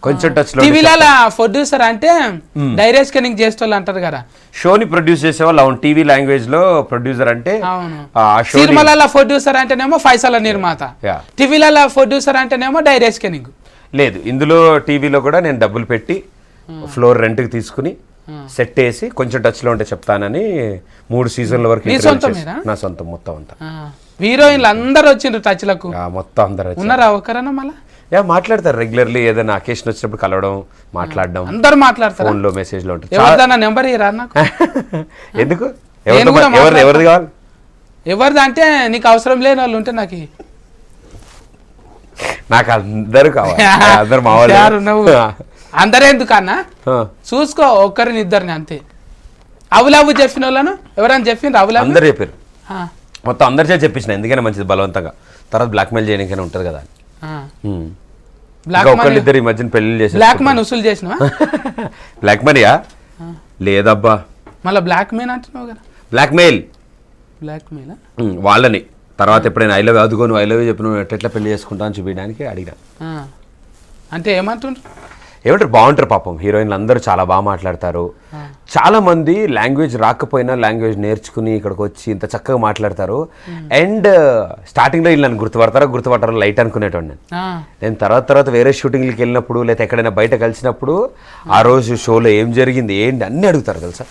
కొంచెం టచ్ లో టీవీలలో ప్రొడ్యూసర్ అంటే డైరెక్ట్ స్కానింగ్ చేసేవాళ్ళు అంటారు కదా. షోని ప్రొడ్యూస్ చేసేవాళ్ళు. అవును, టీవీ లాంగ్వేజ్ లో ప్రొడ్యూసర్ అంటే అవును. ఆ షో సినిమాలలో ప్రొడ్యూసర్ అంటేనేమో ఫైసల నిర్మాత, Yeah. టీవీలలో ప్రొడ్యూసర్ అంటేనేమో డైరెక్ట్ స్కానింగ్. లేదు, ఇందులో టీవీలో కూడా నేను డబ్బులు పెట్టి ఫ్లోర్ రెంట్కి తీసుకుని సెట్ వేసి కొంచెం టచ్ లో ఉంటే చెప్తానని 3 సీజన్ల వరకు నీ interview సొంతమేనా? చేసి- నా సొంతం మొత్తం అంతా. హీరోయిన్లు అందరు వచ్చిండ్రు టచ్ లకు. మొత్తం అందరూ వచ్చారు. ఉన్నారా ఒకరన్నా మళ్ళా? మాట్లాడతారు రెగ్యులర్లీ, ఏదైనా అకేషన్ వచ్చినప్పుడు కలవడం, మాట్లాడడం, అందరు మాట్లాడతారు. ఫోన్ లో మెసేజ్ లో ఉంటుంది. ఎవరిదన్నా నెంబర్ ఇరా నాకు. ఎందుకు నేను కూడా ఎవరిది కావాలి? ఎవరిది అంటే నీకు అవసరం లేని వాళ్ళు ఉంటే నాకు ఇయ్యి. నాకు అందరూ కావాలి, అందరు మా యారు నువ్వు? వాళ్ళు. అందరే ఎందుకన్నా, చూసుకో ఒక్కరిని ఇద్దరిని అంతే. అవులావు చెప్పిన వాళ్ళను ఎవరైనా చెప్పిండ్రు? అవులావు అందరు చెప్పారు, మొత్తం అందరి చేసి చెప్పించిన. ఎందుకైనా మంచిది, బలవంతంగా తర్వాత బ్లాక్మెయిల్ చేయడానికైనా ఉంటుంది కదా. బ్లాక్ ఒకళ్ళు ఇద్దరు ఈ మధ్యన పెళ్లి చేసి బ్లాక్ మనీ వసూలు చేసినవా? బ్లాక్ మనీయా? లేదబ్బా. మళ్ళీ బ్లాక్ మెయిన్ అంటున్నావు కదా. బ్లాక్మెయిల్ బ్లాక్ మెయిల్ వాళ్ళని తర్వాత ఎప్పుడైనా ఐ లవ్ అదుగో నువ్వు ఐ లవ్ చెప్పిన ఎట్లా పెళ్లి చేసుకుంటా అని చూపించడానికి అడిగిన. అంటే ఏమంటుండ్రు? ఏమంటారు, బాగుంటారు పాపం. హీరోయిన్లు అందరూ చాలా బాగా మాట్లాడతారు. చాలా మంది లాంగ్వేజ్ రాకపోయినా లాంగ్వేజ్ నేర్చుకుని ఇక్కడికి వచ్చి ఇంత చక్కగా మాట్లాడతారు. అండ్ స్టార్టింగ్లో వీళ్ళు నన్ను గుర్తుపట్టరు లైట్ అనుకునేటోడు. నేను తర్వాత వేరే షూటింగ్లకి వెళ్ళినప్పుడు లేదా ఎక్కడైనా బయట కలిసినప్పుడు ఆ రోజు షోలో ఏం జరిగింది ఏంటి అన్నీ అడుగుతారు తెలుసా.